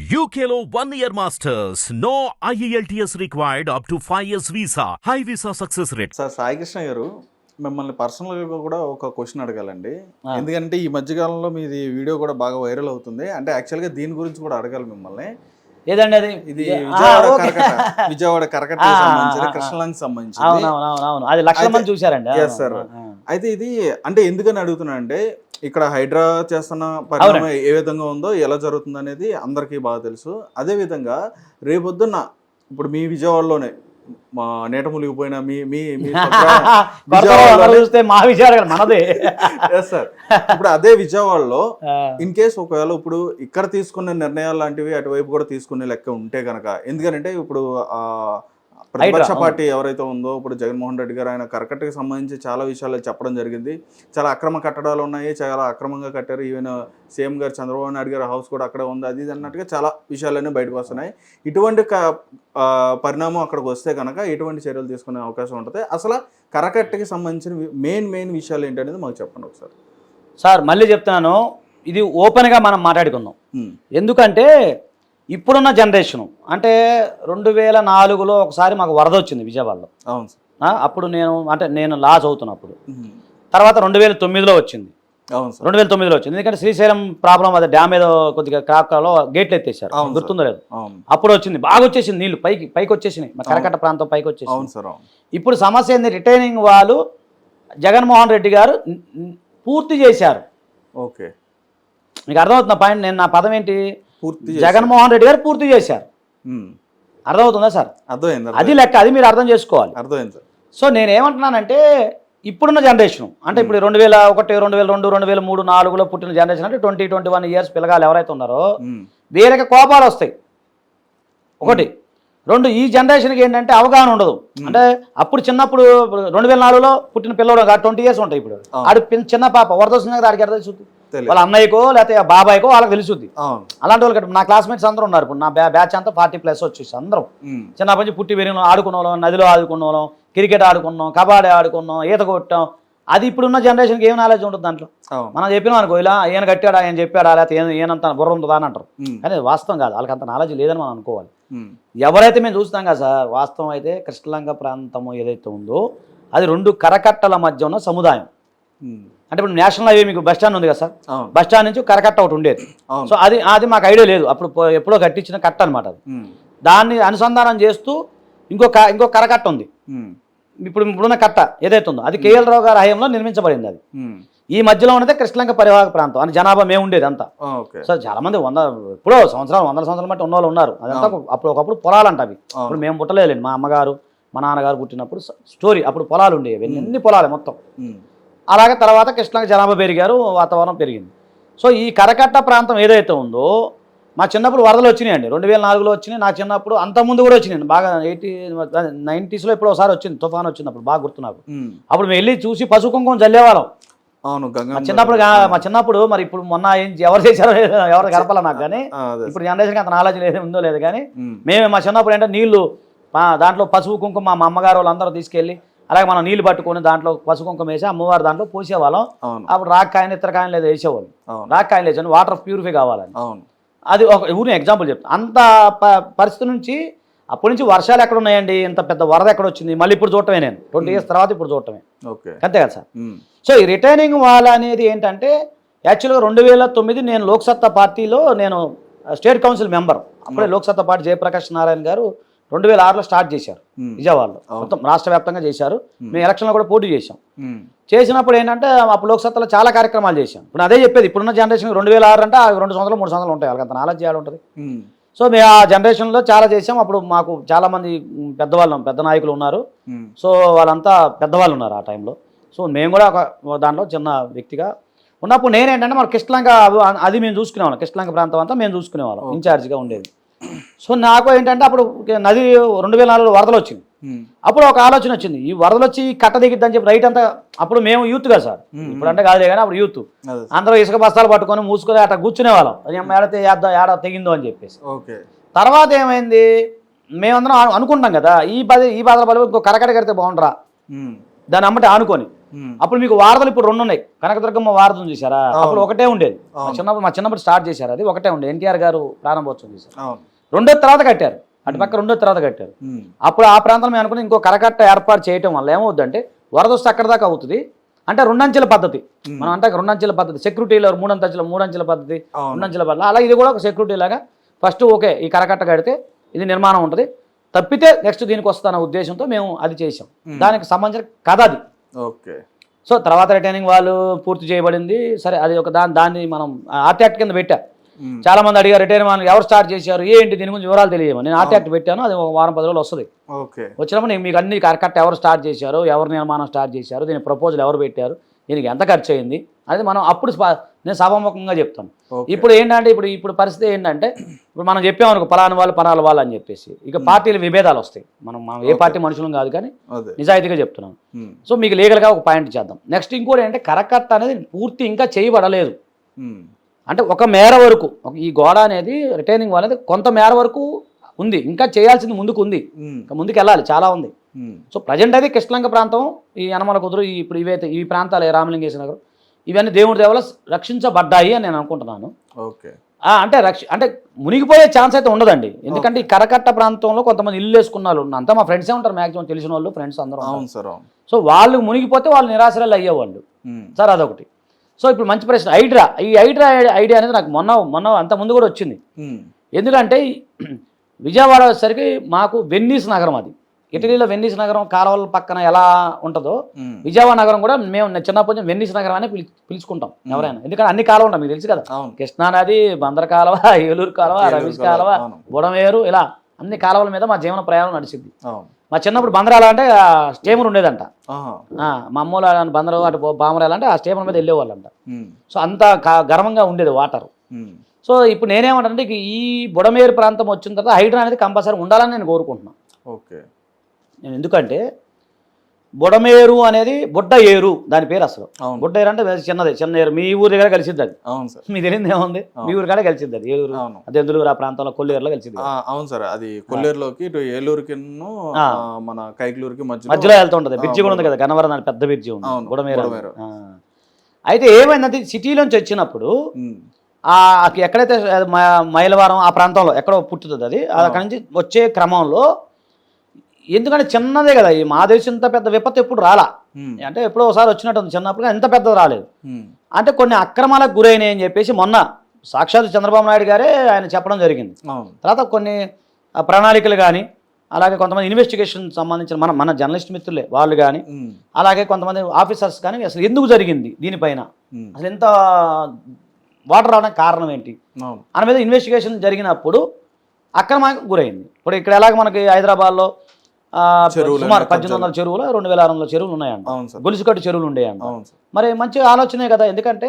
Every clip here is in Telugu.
UKLO 1 year masters. No IELTS required up to 5 years visa. High visa success rate. Sir Sai Krishna గారు మిమ్మల్ని పర్సనల్గా కూడా ఒక క్వశ్చన్ అడగాలండి. ఎందుకంటే ఈ మధ్యకాలంలో మీది వీడియో కూడా బాగా వైరల్ అవుతుంది. అంటే యాక్చువల్గా దీని గురించి కూడా అడగాలి మిమ్మల్ని. ఏదండి అది? ఇది విజయవాడ కరకట్ట సంబంధించి కృష్ణలంకి సంబంధించి. అవును, అది లక్షల మంది చూశారండి. సార్ అయితే ఇది అంటే ఎందుకని అడుగుతున్నా అంటే ఇక్కడ హైడ్రా చేస్తున్న పరిణామం ఏ విధంగా ఉందో ఎలా జరుగుతుంది అనేది అందరికీ బాగా తెలుసు. అదే విధంగా రేపొద్దున్న ఇప్పుడు మీ విజయవాడలోనే మా నేట మునిగిపోయిన మనదే సార్ ఇప్పుడు అదే విజయవాడలో ఇన్ కేస్ ఒకవేళ ఇప్పుడు ఇక్కడ తీసుకున్న నిర్ణయాలు లాంటివి అటువైపు కూడా తీసుకునే లెక్క ఉంటే కనుక, ఎందుకంటే ఇప్పుడు ప్రతిపక్ష పార్టీ ఎవరైతే ఉందో ఇప్పుడు జగన్మోహన్ రెడ్డి గారు ఆయన కరకట్టకి సంబంధించి చాలా విషయాలు చెప్పడం జరిగింది. చాలా అక్రమ కట్టడాలు ఉన్నాయి, చాలా అక్రమంగా కట్టారు. ఈవెన్ సీఎం గారు చంద్రబాబు నాయుడు గారి హౌస్ కూడా అక్కడే ఉంది, అది అన్నట్టుగా చాలా విషయాలన్నీ బయటకు వస్తున్నాయి. ఇటువంటి పరిణామం అక్కడికి వస్తే కనుక ఎటువంటి చర్యలు తీసుకునే అవకాశం ఉంటుంది? అసలు కరకట్టకి సంబంధించిన మెయిన్ విషయాలు ఏంటనేది మాకు చెప్పండి ఒకసారి. సార్ మళ్ళీ చెప్తున్నాను, ఇది ఓపెన్గా మనం మాట్లాడుకుందాం. ఎందుకంటే ఇప్పుడున్న జనరేషను అంటే 2004లో ఒకసారి మాకు వరద వచ్చింది విజయవాడలో. అవును సార్. అప్పుడు నేను లా చదువుతున్నప్పుడు. తర్వాత 2009లో వచ్చింది. అవును సార్. 2009లో వచ్చింది. ఎందుకంటే శ్రీశైలం ప్రాబ్లం, అది డ్యామ్ ఏదో కొద్దిగా క్రాక్లో గేట్లు ఎత్తేసారు, గుర్తుందో లేదు. అప్పుడు వచ్చింది, బాగా వచ్చేసింది, నీళ్లు పైకి వచ్చేసినాయి, మా కరకట్ట ప్రాంతం పైకి వచ్చేసింది. ఇప్పుడు సమస్య ఏంది? రిటైనింగ్ వాళ్ళు జగన్మోహన్ రెడ్డి గారు పూర్తి చేశారు. ఓకే, మీకు అర్థమవుతున్న పాయింట్? నేను నా పదం ఏంటి? జగన్మోహన్ రెడ్డి గారు పూర్తి చేశారు. అర్థమవుతుందా సార్? అర్థమైంది. అది లెక్క, అది మీరు అర్థం చేసుకోవాలి. అర్థమైంది సార్. సో నేనేమంటున్నానంటే ఇప్పుడున్న జనరేషన్ అంటే ఇప్పుడు 2001, 2002, 2003, 2004లో పుట్టిన జనరేషన్ అంటే 20-21 ఇయర్స్ పిల్లగాలు ఎవరైతే ఉన్నారో వీళ్ళకి కోపాలు వస్తాయి. ఒకటి. రెండు, ఈ జనరేషన్కి ఏంటంటే అవగాహన ఉండదు. అంటే అప్పుడు చిన్నప్పుడు 2004లో పుట్టిన పిల్లలు 20 ఇయర్స్ ఉంటాయి. ఇప్పుడు ఆడు చిన్న పాప వరద వస్తుంది కదా, ఆడికి అర్థం తెలుస్తుంది, వాళ్ళ అన్నయ్యకో లేకపోతే బాబాయ్కో వాళ్ళకి తెలుస్తుంది. అలాంటి వాళ్ళు నా క్లాస్మేట్స్ అందరూ ఉన్నారు. ఇప్పుడు నా బ్యాచ్ అంతా 40+ వచ్చేసి అందరం చిన్నప్పటి నుంచి పుట్టి పెరిగిన ఆడుకున్న వాళ్ళం, నదిలో ఆడుకున్న వాళ్ళం, క్రికెట్ ఆడుకున్నాం, కబడ్డీ ఆడుకున్నాం, ఈత కొట్టాం. అది ఇప్పుడున్న జనరేషన్కి ఏం నాలెడ్జ్ ఉంటుంది దాంట్లో? మనం చెప్పినాం అనుకో, ఇలా ఈయన కట్టాడా, ఆయన చెప్పాడా, లేకపోతే ఈయనంత బుర్ర ఉంటుందా అని అంటారు. కానీ వాస్తవం కాదు, వాళ్ళకి అంత నాలెడ్జ్ లేదని మనం అనుకోవాలి. ఎవరైతే మేము చూస్తాం కదా సార్, వాస్తవం అయితే కృష్ణలంక ప్రాంతము ఏదైతే ఉందో అది 2 కరకట్టల మధ్య ఉన్న సముదాయం. అంటే ఇప్పుడు నేషనల్ హైవే మీకు బస్ స్టాండ్ ఉంది కదా సార్, బస్ స్టాండ్ నుంచి కరకట్ట ఒకటి ఉండేది. సో అది మాకు ఐడియా లేదు, అప్పుడు ఎప్పుడో కట్టించిన కట్ట అనమాట అది. దాన్ని అనుసంధానం చేస్తూ ఇంకో కరకట్ట ఉంది. ఇప్పుడున్న కట్ట ఏదైతే ఉందో అది కేఎల్ రావు గారి హయాంలో నిర్మించబడింది. అది ఈ మధ్యలో ఉన్నదే కృష్ణలంక పరివాహక ప్రాంతం అని జనాభా మేము ఉండేది అంతా. సో చాలా మంది ఎప్పుడో సంవత్సరాలు 100 సంవత్సరాల మట్టి ఉన్న వాళ్ళు ఉన్నారు. అదంతా ఒకప్పుడు పొలాలు అంట అవి. ఇప్పుడు మేము పుట్టలేదు, మా అమ్మగారు మా నాన్నగారు పుట్టినప్పుడు స్టోరీ, అప్పుడు పొలాలు ఉండేవి, ఎన్ని పొలాలు మొత్తం. అలాగే తర్వాత కృష్ణలంక జనాభా పెరిగారు, వాతావరణం పెరిగింది. సో ఈ కరకట్ట ప్రాంతం ఏదైతే ఉందో మా చిన్నప్పుడు వరదలు వచ్చినాయండి. 2004లో వచ్చినాయి. నా చిన్నప్పుడు అంతకుముందు కూడా వచ్చినాయి, బాగా 90స్లో ఎప్పుడో ఒకసారి వచ్చింది, తుఫాన్ వచ్చింది, అప్పుడు బాగా గుర్తు నాకు. అప్పుడు మేము వెళ్ళి చూసి పసుపు కుంకుమ చల్లేవాళ్ళం. అవును, మా చిన్నప్పుడు. మరి ఇప్పుడు మొన్న ఎవరు చేశారో ఎవరు గడపాల నాకు, కానీ ఇప్పుడు జనరేషన్కి అంత నాలెడ్జ్ లేదు, ఉందో లేదు. కానీ మేము మా చిన్నప్పుడు ఏంటంటే నీళ్లు దాంట్లో పసుపు కుంకుమ మా అమ్మగారు వాళ్ళందరూ తీసుకెళ్ళి అలాగే మనం నీళ్లు పట్టుకొని దాంట్లో పసుపు కుంకుమ వేసి అమ్మవారు దాంట్లో పోసేవాళ్ళం. అప్పుడు రాక్కాయని ఇతరకాయని లేదా వేసేవాళ్ళు. రాక్కాయలు వేసాను, వాటర్ ప్యూరిఫై కావాలని. అది ఒక ఊరిని ఎగ్జాంపుల్ చెప్తాను. అంత పరిస్థితి నుంచి అప్పటి నుంచి వర్షాలు ఎక్కడ ఉన్నాయండి, ఇంత పెద్ద వరద ఎక్కడ వచ్చింది, మళ్ళీ ఇప్పుడు చూడటమే. నేను 20 ఇయర్స్ తర్వాత ఇప్పుడు చూడటమే, అంతే కదా సార్. సో ఈ రిటైనింగ్ వాల్ అనేది ఏంటంటే యాక్చువల్గా 2009 నేను లోక్సత్తా పార్టీలో నేను స్టేట్ కౌన్సిల్ మెంబర్. అప్పుడే లోక్సత్తా పార్టీ జయప్రకాష్ నారాయణ గారు 2006లో స్టార్ట్ చేశారు విజయవాడలో, మొత్తం రాష్ట్ర వ్యాప్తంగా చేశారు. మేము ఎలక్షన్లో కూడా పోటీ చేశాం. చేసినప్పుడు ఏంటంటే అప్పుడు లోక్సత్తాలో చాలా కార్యక్రమాలు చేశాం. ఇప్పుడు అదే చెప్పేది, ఇప్పుడున్న జనరేషన్ 2006 అంటే 2 సంవత్సరాలు 3 సంవత్సరాలు ఉంటాయి, వాళ్ళకి అంత నాలెడ్జ్ చేయాలి ఉంటుంది. సో మేము ఆ జనరేషన్లో చాలా చేసాం. అప్పుడు మాకు చాలామంది పెద్ద నాయకులు ఉన్నారు. సో వాళ్ళంతా పెద్దవాళ్ళు ఉన్నారు ఆ టైంలో. సో మేము కూడా ఒక దాంట్లో చిన్న వ్యక్తిగా ఉన్నప్పుడు నేనేంటంటే మన కృష్ణలంక అది మేము చూసుకునేవాళ్ళం. కృష్ణలంక ప్రాంతం అంతా మేము చూసుకునేవాళ్ళం, ఇన్ఛార్జిగా ఉండేది. సో నాకు ఏంటంటే అప్పుడు నది 2004లో వరదలు వచ్చింది. అప్పుడు ఒక ఆలోచన వచ్చింది, ఈ వరదలు వచ్చి కట్ట దిగిద్దని చెప్పి రైట్ అంతా. అప్పుడు మేము యూత్ కదా సార్, ఇప్పుడు అంటే కాదులే కానీ అప్పుడు యూత్ అందరూ ఇసుక బస్తాలు పట్టుకొని మూసుకొని అట్లా కూర్చునేవాళ్ళం, ఏడ తెగిందో అని చెప్పేసి. తర్వాత ఏమైంది, మేమందరం అనుకుంటాం కదా ఈ బాధల బలి ఇంకో కరకట్ట కడితే బాగుండరా, దాని అమ్మటి ఆనుకొని. అప్పుడు మీకు వారధలు ఇప్పుడు 2 ఉన్నాయి. కనకదుర్గమ్మ వారధం చూసారా, అప్పుడు ఒకటే ఉండేది. మా చిన్నప్పుడు స్టార్ట్ చేశారు, అది ఒకటే ఉండేది. ఎన్టీఆర్ గారు ప్రారంభోత్సవం చేశారు, 2వ తర్వాత కట్టారు, అటుపక్క 2వ తర్వాత కట్టారు. అప్పుడు ఆ ప్రాంతం మేము అనుకుని ఇంకో కరకట్ట ఏర్పాటు చేయటం వల్ల ఏమవుద్దంటే వరద వస్తే అక్కడ దాకా అవుతుంది. అంటే 2 అంచెల పద్ధతి, మనం అంటే 2 అంచెల పద్ధతి, సెక్యూరిటీలో 3 అంచెల పద్ధతి, 2 అంచెల పద్ధతి. అలా ఇది కూడా ఒక సెక్యూరిటీ లాగా ఫస్ట్ ఓకే ఈ కరకట్ట కడితే ఇది నిర్మాణం ఉంటుంది, తప్పితే నెక్స్ట్ దీనికి వస్తాన ఉద్దేశంతో మేము అది చేసాం. దానికి సంబంధించిన కథ అది. ఓకే. సో తర్వాత రిటైనింగ్ వాళ్ళు పూర్తి చేయబడింది. సరే అది ఒక దాన్ని మనం ఆర్ట్ యాక్ట్ కింద పెట్టా. చాలా మంది అడిగారు రిటైనింగ్ వాళ్ళు ఎవరు స్టార్ట్ చేశారు ఏంటి దీని గురించి వివరాలు తెలియదు. నేను ఆర్ట్ యాక్ట్ పెట్టాను, అది ఒక వారం 10 రోజులు వస్తుంది. వచ్చినప్పుడు నేను మీకు అన్ని కరెక్ట్ ఎవరు స్టార్ట్ చేశారు, ఎవరు నిర్మాణం స్టార్ట్ చేశారు, దీని ప్రపోజల్ ఎవరు పెట్టారు, దీనికి ఎంత ఖర్చు అయింది అనేది మనం అప్పుడు నేను సభాముఖంగా చెప్తాను. ఇప్పుడు ఏంటంటే ఇప్పుడు పరిస్థితి ఏంటంటే ఇప్పుడు మనం చెప్పామనుకో పలానా వాళ్ళు అని చెప్పేసి ఇక పార్టీల విభేదాలు వస్తాయి. మనం ఏ పార్టీ మనుషులం కాదు కానీ నిజాయితీగా చెప్తున్నాం. సో మీకు లీగల్గా ఒక పాయింట్ చేద్దాం. నెక్స్ట్ ఇంకోటి ఏంటంటే కరకట్ట అనేది పూర్తి ఇంకా చేయబడలేదు. అంటే ఒక మేర వరకు ఈ గోడ అనేది రిటైనింగ్ అనేది కొంత మేర వరకు ఉంది, ఇంకా చేయాల్సింది ముందుకు ఉంది, ఇంకా ముందుకు వెళ్ళాలి, చాలా ఉంది. సో ప్రజెంట్ అయితే కృష్ణలంక ప్రాంతం, ఈ యనమల కుదురు, ఇప్పుడు ఇవైతే ఈ ప్రాంతాలు రామలింగేశ్వర నగరం ఇవన్నీ దేవుడి దేవల రక్షించబడ్డాయి అని నేను అనుకుంటున్నాను. అంటే మునిగిపోయే ఛాన్స్ అయితే ఉండదండి. ఎందుకంటే ఈ కరకట్ట ప్రాంతంలో కొంతమంది ఇల్లు వేసుకున్న వాళ్ళు అంతా మా ఫ్రెండ్సే ఉంటారు, మాక్సిమం తెలిసిన వాళ్ళు ఫ్రెండ్స్ అందరూ. సో వాళ్ళు మునిగిపోతే వాళ్ళు నిరాశలు అయ్యేవాళ్ళు సార్, అదొకటి. సో ఇప్పుడు మంచి ప్రశ్న. ఈ హైడ్రా ఐడియా అనేది నాకు మొన్న అంత ముందు కూడా వచ్చింది. ఎందుకంటే విజయవాడ వచ్చేసరికి మాకు వెన్నీస్ నగరం, అది ఇటలీలో వెన్నీస్ నగరం కాలువల పక్కన ఎలా ఉంటుందో విజయవాడ నగరం కూడా మేము చిన్నప్పటి నుంచి వెన్నీస్ నగరం అని పిలుచుకుంటాం ఎవరైనా. ఎందుకంటే అన్ని కాలువలు ఉంటాయి, మీకు తెలుసు కదా, కృష్ణానది, బందర కాలువ, ఏలూరు కాలువ, రవీస్ కాలువ, బుడమేరు, ఇలా అన్ని కాలువల మీద మా జీవన ప్రయాణం నడిచింది. మా చిన్నప్పుడు బందరాల అంటే స్టేమర్ ఉండేదంట, మా అమ్మోళ్ళ బందరు అటు బామరాలంటే ఆ స్టేమర్ మీద వెళ్ళేవాళ్ళంట. సో అంత గర్వంగా ఉండేది వాటర్. సో ఇప్పుడు నేనేమంటే ఈ బుడమేరు ప్రాంతం వచ్చిన తర్వాత హైడ్రా అనేది కంపల్సరీ ఉండాలని నేను కోరుకుంటున్నాను. ఓకే. నేను ఎందుకంటే బుడమేరు అనేది బుడ్డ ఏరు దాని పేరు. అసలు బుడ్డ ఏరు అంటే చిన్న ఏరు, మీ ఊరి దగ్గర కలిసిద్ది అది. అవును సార్, మీకు తెలియదు ఏముంది, మీ ఊరి కాడ కలిసిద్ది అది. ఏలూరు అదే ఎందుకు ఆ ప్రాంతంలో కొల్లేరులో కలిసిద్ది. అవును సార్, అది కొల్లేరులోకి ఇటు ఏలూరుకి మన కైకలూరుకి మధ్యలో వెళ్తుంటది. బ్రిడ్జి కూడా ఉంది కదా, గన్నవరం దాని పెద్ద బ్రిడ్జి ఉంది బుడమేరు. అయితే ఏమైందంటే సిటీలోంచి వచ్చినప్పుడు ఎక్కడైతే మైలవరం ఆ ప్రాంతంలో ఎక్కడో పుట్టుతుంది అది, అక్కడి నుంచి వచ్చే క్రమంలో ఎందుకంటే చిన్నదే కదా, ఈ మా దేశం ఇంత పెద్ద విపత్తు ఎప్పుడు రాలా. అంటే ఎప్పుడో ఒకసారి వచ్చినట్టు చిన్నప్పుడు ఇంత పెద్దది రాలేదు. అంటే కొన్ని అక్రమాలకు గురైనాయి అని చెప్పేసి మొన్న సాక్షాత్ చంద్రబాబు నాయుడు గారే ఆయన చెప్పడం జరిగింది. తర్వాత కొన్ని ప్రణాళికలు కానీ, అలాగే కొంతమంది ఇన్వెస్టిగేషన్ సంబంధించిన మన జర్నలిస్ట్ మిత్రులే వాళ్ళు కానీ, అలాగే కొంతమంది ఆఫీసర్స్ కానీ అసలు ఎందుకు జరిగింది దీనిపైన, అసలు ఎంత వాటర్ రావడానికి కారణం ఏంటి అని మీద ఇన్వెస్టిగేషన్ జరిగినప్పుడు అక్రమానికి గురైంది. ఇప్పుడు ఇక్కడ ఎలాగ మనకి హైదరాబాద్లో సుమారు 1800 చెరువులు 2600 చెరువులు ఉన్నాయండి, గొలుసుకట్టు చెరువులు ఉండేయండి. మరి మంచి ఆలోచనే కదా. ఎందుకంటే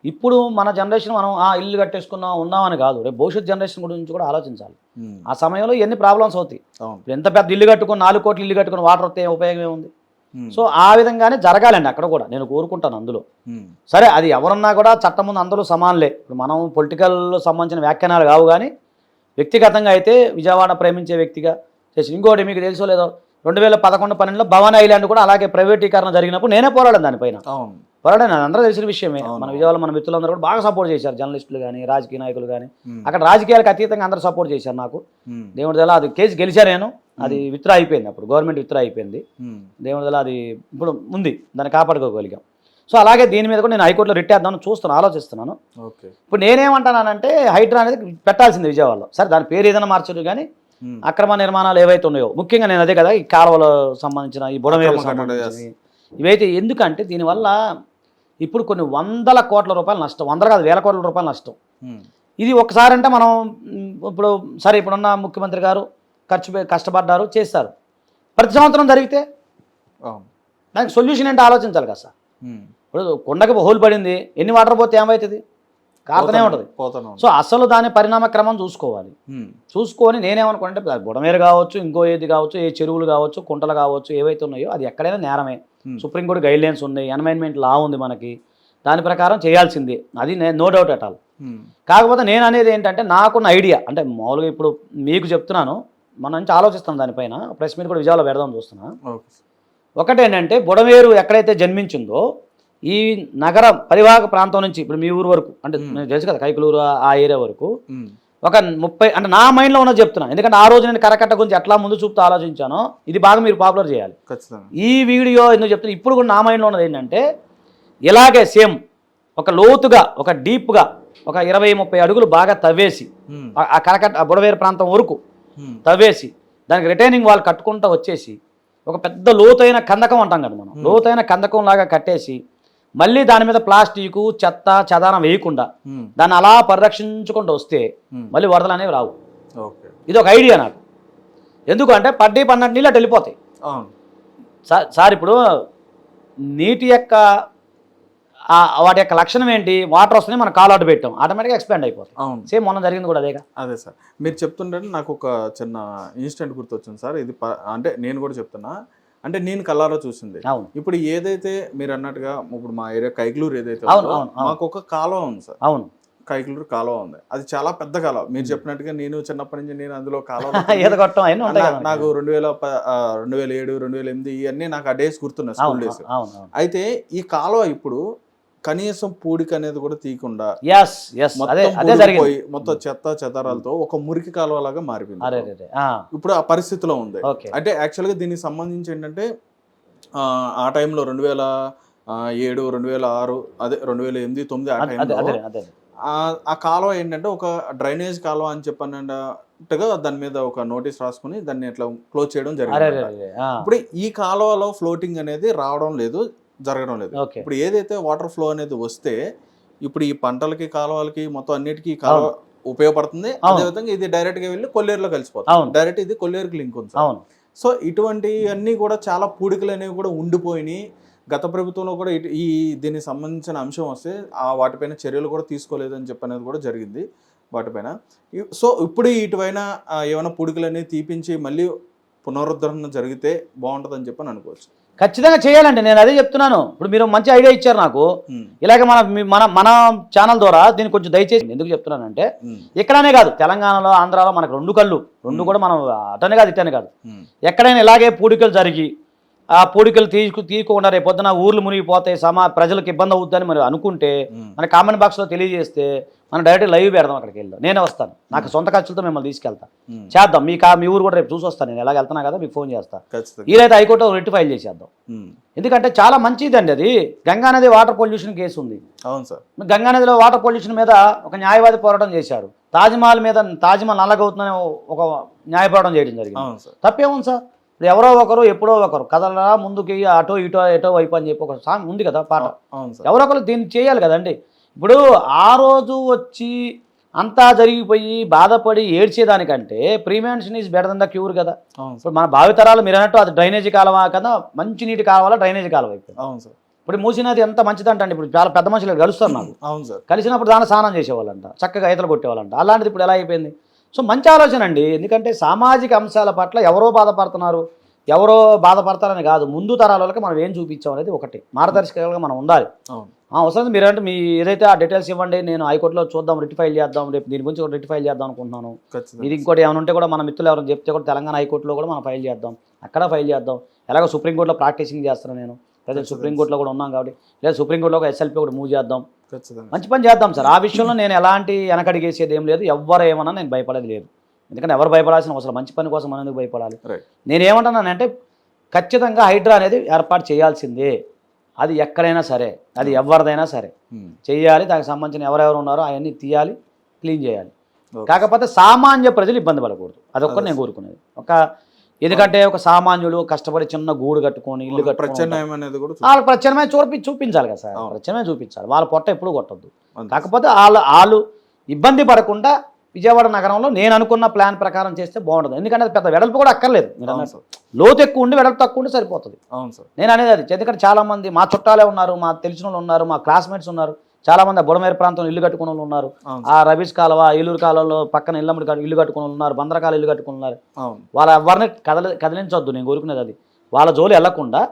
ఇప్పుడు మన జనరేషన్ మనం ఇల్లు కట్టేసుకున్నాం ఉన్నామని కాదు, రేపు భవిష్యత్ జనరేషన్ గురించి కూడా ఆలోచించాలి. ఆ సమయంలో ఎన్ని ప్రాబ్లమ్స్ అవుతాయి. ఎంత పెద్ద ఇల్లు కట్టుకుని 4 కోట్లు ఇల్లు కట్టుకుని వాటర్ వస్తే ఉపయోగం ఏముంది. సో ఆ విధంగానే జరగాలండి అక్కడ కూడా, నేను కోరుకుంటాను అందులో. సరే అది ఎవరున్నా కూడా చట్టం ముందు అందరూ సమానులే. ఇప్పుడు మనం పొలిటికల్ సంబంధించిన వ్యాఖ్యానాలు కావు కానీ వ్యక్తిగతంగా అయితే విజయవాడ ప్రేమించే వ్యక్తిగా చేసి. ఇంకోటి మీకు తెలుసో లేదో 2011-12లో భవన్ ఐలాండ్ కూడా అలాగే ప్రైవేటీకరణ జరిగినప్పుడు నేనే పోరాడాను దానిపైన. పోరాడాను, అది అందరూ తెలిసిన విషయమే. మన విజయవాడలో మన మిత్రులందరూ కూడా బాగా సపోర్ట్ చేశారు, జర్నలిస్టులు కానీ రాజకీయ నాయకులు కానీ. అక్కడ రాజకీయాలకు అతీతంగా అందరూ సపోర్ట్ చేశారు నాకు. దేవుడి దళ అది కేసు గెలిచా నేను, అది విత్డ్రా అయిపోయింది, అప్పుడు గవర్నమెంట్ విత్డ్రా అయిపోయింది. దేవుడి దళ అది ఇప్పుడు ఉంది, దాన్ని కాపాడుకోగలిగాం. సో అలాగే దీని మీద కూడా నేను హైకోర్టులో రిట్ వేద్దామని ఆలోచిస్తున్నాను. ఇప్పుడు నేనేమంటానంటే హైడ్రా అనేది పెట్టాల్సింది విజయవాడలో. సరే దాని పేరు ఏదైనా మార్చరు కానీ అక్రమ నిర్మాణాలు ఏవైతే ఉన్నాయో, ముఖ్యంగా నేను అదే కదా ఈ కాలువలో సంబంధించిన ఈ బుడమేరు సంబంధించి ఇవైతే. ఎందుకంటే దీనివల్ల ఇప్పుడు కొన్ని 100 కోట్ల రూపాయలు నష్టం, 100 కాదు 1000 కోట్ల రూపాయలు నష్టం. ఇది ఒకసారి అంటే మనం ఇప్పుడు సరే ఇప్పుడున్న ముఖ్యమంత్రి గారు కష్టపడ్డారు చేస్తారు, ప్రతి సంవత్సరం జరిగితే దానికి సొల్యూషన్ ఏంటో ఆలోచించాలి కదా సార్. ఇప్పుడు కొండకి హోల్ పడింది, ఎన్ని వాటర్ పోతే ఏమవుతుంది, కారుతూనే ఉంటుంది. సో అసలు దాని పరిణామ క్రమం చూసుకొని నేనేమనుకుంటే బుడమేరు కావచ్చు, ఇంకో ఏది కావచ్చు, ఏ చెరువులు కావచ్చు, కుంటలు కావచ్చు, ఏవైతే ఉన్నాయో అది ఎక్కడైనా నేరమే. సుప్రీంకోర్టు గైడ్ లైన్స్ ఉన్నాయి, ఎన్వైర్న్మెంట్ లా ఉంది మనకి, దాని ప్రకారం చేయాల్సిందే, అది నో డౌట్ అట్ ఆల్. కాకపోతే నేను అనేది ఏంటంటే నాకున్న ఐడియా అంటే మామూలుగా ఇప్పుడు మీకు చెప్తున్నాను, మన నుంచి ఆలోచిస్తాను దానిపైన. ప్రెస్ మీట్ కూడా విజయవాడలో పెడదాం చూస్తున్నా. ఒకటేంటంటే బుడమేరు ఎక్కడైతే జన్మించిందో ఈ నగర పరివాహక ప్రాంతం నుంచి ఇప్పుడు మీ ఊరు వరకు అంటే నేను తెలుసు కదా కైకలూరు ఆ ఏరియా వరకు ఒక 30 అంటే నా మైండ్లో ఉన్నది చెప్తున్నాను. ఎందుకంటే ఆ రోజు నేను కరకట్ట గురించి ఎట్లా ముందు చూపుతూ ఆలోచించానో ఇది బాగా మీరు పాపులర్ చేయాలి. ఈ వీడియో ఎందుకు చెప్తున్నా, ఇప్పుడు కూడా నా మైండ్లో ఉన్నది ఏంటంటే ఇలాగే సేమ్ ఒక లోతుగా ఒక డీప్గా ఒక 20-30 అడుగులు బాగా తవ్వేసి ఆ కరకట్ట ఆ బుడవేరు ప్రాంతం వరకు తవ్వేసి దానికి రిటైనింగ్ వాల్ కట్టుకుంటూ వచ్చేసి ఒక పెద్ద లోతైన కందకం అంటాం కదా మనం, లోతైన కందకం లాగా కట్టేసి మళ్ళీ దాని మీద ప్లాస్టిక్ చెత్త చెదారం వేయకుండా దాన్ని అలా పరిరక్షించుకుంటూ వస్తే మళ్ళీ వరదలు అనేవి రావు. ఇది ఒక ఐడియా నాకు. ఎందుకంటే పడ్డీ పన్నట్టు నీళ్ళు అటు వెళ్ళిపోతాయి సార్. ఇప్పుడు నీటి యొక్క వాటి యొక్క లక్షణం ఏంటి, వాటర్ వస్తుంది మనం కాల్ అవుట్ పెట్టాం ఆటోమేటిక్గా ఎక్స్పాండ్ అయిపోతుంది. సేమ్ మొన్న జరిగింది కూడా అదేగా. అదే సార్ మీరు చెప్తుంటే నాకు ఒక చిన్న ఇన్సిడెంట్ గుర్తొచ్చింది సార్. ఇది అంటే నేను కూడా చెప్తున్నా, అంటే నేను కళ్ళారా చూసింది. ఇప్పుడు ఏదైతే మీరు అన్నట్టుగా ఇప్పుడు మా ఏరియా కైకలూరు ఏదైతే మాకు ఒక కాలువ ఉంది సార్. అవును, కైకలూరు కాలువ ఉంది. అది చాలా పెద్ద కాలువ. మీరు చెప్పినట్టుగా నేను చిన్నప్పటి నుంచి నేను అందులో కాలువ నాకు 2007, 2008 ఇవన్నీ నాకు ఆ డేస్ గుర్తున్నాయి, స్కూల్ డేస్. అయితే ఈ కాలువ ఇప్పుడు కనీసం పూడిక అనేది కూడా తీయకుండా మొత్తం చెత్త చెదారాలతో ఒక మురికి కాలువలాగా మారిపోయింది. ఇప్పుడు ఆ పరిస్థితిలో ఉంది. అంటే యాక్చువల్గా దీనికి సంబంధించి ఏంటంటే ఆ టైంలో 2007, 2006 అదే 2008, 2009 ఆ టైంలో ఆ కాలువ ఏంటంటే ఒక డ్రైనేజ్ కాలువ అని చెప్పన్నట్టుగా దాని మీద ఒక నోటీస్ రాసుకుని దాన్ని ఇట్లా క్లోజ్ చేయడం జరిగింది. ఇప్పుడు ఈ కాలువలో ఫ్లోటింగ్ అనేది రావడం లేదు, జరగడం లేదు. ఇప్పుడు ఏదైతే వాటర్ ఫ్లో అనేది వస్తే ఇప్పుడు ఈ పంటలకి కాలువలకి మొత్తం అన్నిటికీ కాలువ ఉపయోగపడుతుంది. అదేవిధంగా ఇది డైరెక్ట్ గా వెళ్ళి కొల్లేరులో కలిసిపోతుంది. డైరెక్ట్ ఇది కొల్లేరుకి లింక్ ఉంది. సో ఇటువంటి అన్ని కూడా చాలా పూడికలు అనేవి కూడా ఉండిపోయినాయి. గత ప్రభుత్వంలో కూడా ఈ దీనికి సంబంధించిన అంశం వస్తే వాటిపైన చర్యలు కూడా తీసుకోలేదని చెప్పనేది కూడా జరిగింది వాటిపైన. సో ఇప్పుడు ఇటువైన ఏమైనా పూడికలు అనేవి తీపించి మళ్ళీ పునరుద్ధరణ జరిగితే బాగుంటుందని చెప్పని అనుకోవచ్చు. ఖచ్చితంగా చేయాలండి, నేను అదే చెప్తున్నాను. ఇప్పుడు మీరు మంచి ఐడియా ఇచ్చారు నాకు. ఇలాగే మన ఛానల్ ద్వారా దీన్ని కొంచెం దయచేసి ఎందుకు చెప్తున్నానంటే ఇక్కడనే కాదు తెలంగాణలో ఆంధ్రాలో మనకు రెండు కళ్ళు కూడా మనం అటనే కాదు ఇటనే కాదు ఎక్కడైనా ఇలాగే పూడికలు జరిగి ఆ పూడికలు తీయకుండా రేపొద్దున ఊర్లు మునిగిపోతాయి, ప్రజలకు ఇబ్బంది అవుతుందని మరి అనుకుంటే మన కామెంట్ బాక్స్లో తెలియజేస్తే మనం డైరెక్ట్ లైవ్ పెడదాం. అక్కడికి వెళ్దాం, నేనే వస్తాను, నాకు సొంత ఖర్చులతో మిమ్మల్ని తీసుకెళ్తాను, చేద్దాం. మీ ఊరు కూడా రేపు చూసి వస్తాను, నేను ఎలాగ వెళ్తున్నా కదా మీకు ఫోన్ చేస్తాను. వీలైతే హైకోర్టు రిట్ ఫైల్ చేసేద్దాం. ఎందుకంటే చాలా మంచిదండి అది. గంగానది వాటర్ పొల్యూషన్ కేసు ఉంది. అవును సార్, గంగానదిలో వాటర్ పొల్యూషన్ మీద ఒక న్యాయవాది పోరాటం చేశారు. తాజ్మహల్ నల్లగవుతుందని ఒక న్యాయ పోరాటం చేయడం జరిగింది. తప్పేముంది సార్? ఎవరో ఒకరు ఎప్పుడో ఒకరు కదలరా ముందుకి అటో ఎటో వైపు అని చెప్పి ఒక సాంగ్ ఉంది కదా పాట. ఎవరో ఒకరు దీన్ని చేయాలి కదండి. ఇప్పుడు ఆ రోజు వచ్చి అంతా జరిగిపోయి బాధపడి ఏడ్చేదానికంటే prevention is better than the cure కదా. ఇప్పుడు మన భావితరాలు మీరు అన్నట్టు అది డ్రైనేజీ కాలువ కదా, మంచి నీటి కాలువ డ్రైనేజీ కాలువ అయిపోయింది. అవును సార్, ఇప్పుడు మూసినది ఎంత మంచిదంటే ఇప్పుడు చాలా పెద్ద మనుషులు కలుస్తారు నాకు. అవును సార్, కలిసినప్పుడు దాని స్నానం చేసేవాళ్ళంట, చక్కగా ఈతలు కొట్టేవాళ్ళంట. అలాంటిది ఇప్పుడు ఎలా అయిపోయింది? సో మంచి ఆలోచన అండి. ఎందుకంటే సామాజిక అంశాల పట్ల ఎవరో బాధపడతారని కాదు, ముందు తరాల వాళ్ళకి మనం ఏం చూపించాం అనేది ఒకటి మార్గదర్శకంగా మనం ఉండాలి. అవసరం మీరంటే మీ ఏదైతే ఆ డీటెయిల్స్ ఇవ్వండి, నేను హైకోర్టులో చూద్దాం, రిట్ ఫైల్ చేద్దాం, రేపు దీని గురించి రిట్ ఫైల్ చేద్దాం అనుకుంటున్నాను. ఇది ఇంకోటి ఏమైనా ఉంటే కూడా మన మిత్రులు ఎవరైనా చెప్తే కూడా తెలంగాణ హైకోర్టులో కూడా మనం ఫైల్ చేద్దాం, అక్కడ ఫైల్ చేద్దాం. ఎలాగో సుప్రీంకోర్టులో ప్రాక్టీసింగ్ చేస్తున్నాను నేను, ప్రజెంట్ సుప్రీంకోర్టులో కూడా ఉన్నాం కాబట్టి లేదా సుప్రీంకోర్టులో ఒక ఎస్ఎల్పీ కూడా మూవ్ చేద్దాం, మంచి పని చేద్దాం సార్. ఆ విషయంలో నేను ఎలాంటి వెనకడిగేసేది ఏం లేదు, ఎవరు ఏమన్నా నేను భయపడేది లేదు. ఎందుకంటే ఎవరు భయపడాల్సిన అవసరం, మంచి పని కోసం మనం ఎందుకు భయపడాలి? నేనేమంటున్నానంటే ఖచ్చితంగా హైడ్రా అనేది ఏర్పాటు చేయాల్సిందే. అది ఎక్కడైనా సరే, అది ఎవరిదైనా సరే చేయాలి. దానికి సంబంధించిన ఎవరెవరు ఉన్నారో అవన్నీ తీయాలి, క్లీన్ చేయాలి. కాకపోతే సామాన్య ప్రజలు ఇబ్బంది పడకూడదు, అదొక్కటి నేను కోరుకునేది. ఎందుకంటే ఒక సామాన్యులు కష్టపడి చిన్న గూడు కట్టుకొని ఇల్లు కట్టుకొని వాళ్ళకి ప్రత్యామ్నాయం చూపించాలి కదా సార్, ప్రత్యామ్నాయం చూపించాలి. వాళ్ళ పొట్ట ఎప్పుడు కొట్టద్దు. కాకపోతే వాళ్ళు ఇబ్బంది పడకుండా విజయవాడ నగరంలో నేను అనుకున్న ప్లాన్ ప్రకారం చేస్తే బాగుంటుంది. ఎందుకంటే అది పెద్ద వెడల్పు కూడా అక్కర్లేదు, లోతు ఎక్కువ ఉండి వెడల్పు తక్కువ ఉండి సరిపోతుంది. నేను అనేది అది. ఎందుకంటే చాలా మంది మా చుట్టాలే ఉన్నారు, మా తెలిసిన వాళ్ళు ఉన్నారు, మా క్లాస్మేట్స్ ఉన్నారు, చాలా మంది బుడమేరు ప్రాంతంలో ఇల్లు కట్టుకున్న వాళ్ళు ఉన్నారు. ఆ రబీస్ కాలువ ఏలూరు కాలంలో పక్కన ఇళ్ళమ్మడి ఇల్లు కట్టుకుని ఉన్నారు, బందరకాల ఇల్లు కట్టుకుని ఉన్నారు. వాళ్ళ ఎవరిని కదిలించొద్దు, నేను కోరుకునేది అది. వాళ్ళ జోలి వెళ్లకుండా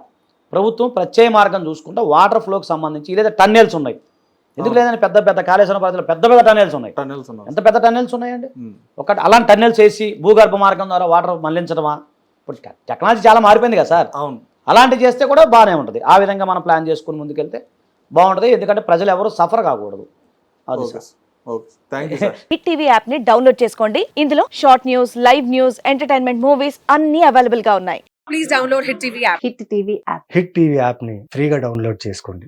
ప్రభుత్వం ప్రత్యేక మార్గం చూసుకుంటా వాటర్ ఫ్లోకి సంబంధించి లేదా టన్నెల్స్ ఉన్నాయి. ఎందుకు లేదని పెద్ద పెద్ద కాళేశ్వరం పరిధిలో పెద్ద టన్నెల్స్ ఉన్నాయి. ఎంత పెద్ద టన్నెల్స్ ఉన్నాయండి. ఒకటి అలాంటి టన్నెల్స్ వేసి భూగర్భ మార్గం ద్వారా వాటర్ మళ్లించడమా? ఇప్పుడు టెక్నాలజీ చాలా మారిపోయింది కదా సార్. అలాంటివి చేస్తే కూడా బాగానే ఉంటుంది. ఆ విధంగా మనం ప్లాన్ చేసుకుని ముందుకెళ్తే బాగుంటుంది. ఎందుకంటే ప్రజలు ఎవరు సఫర్ కాకూడదు. అది okay okay, thank you sir. Hit TV app ని డౌన్లోడ్ చేసుకోండి. ఇందులో short news, live news, entertainment movies అన్ని అవైలబుల్ గా ఉన్నాయి. Please download Hit TV app. Hit TV app. Hit TV యాప్ని ఫ్రీగా డౌన్లోడ్ చేసుకోండి.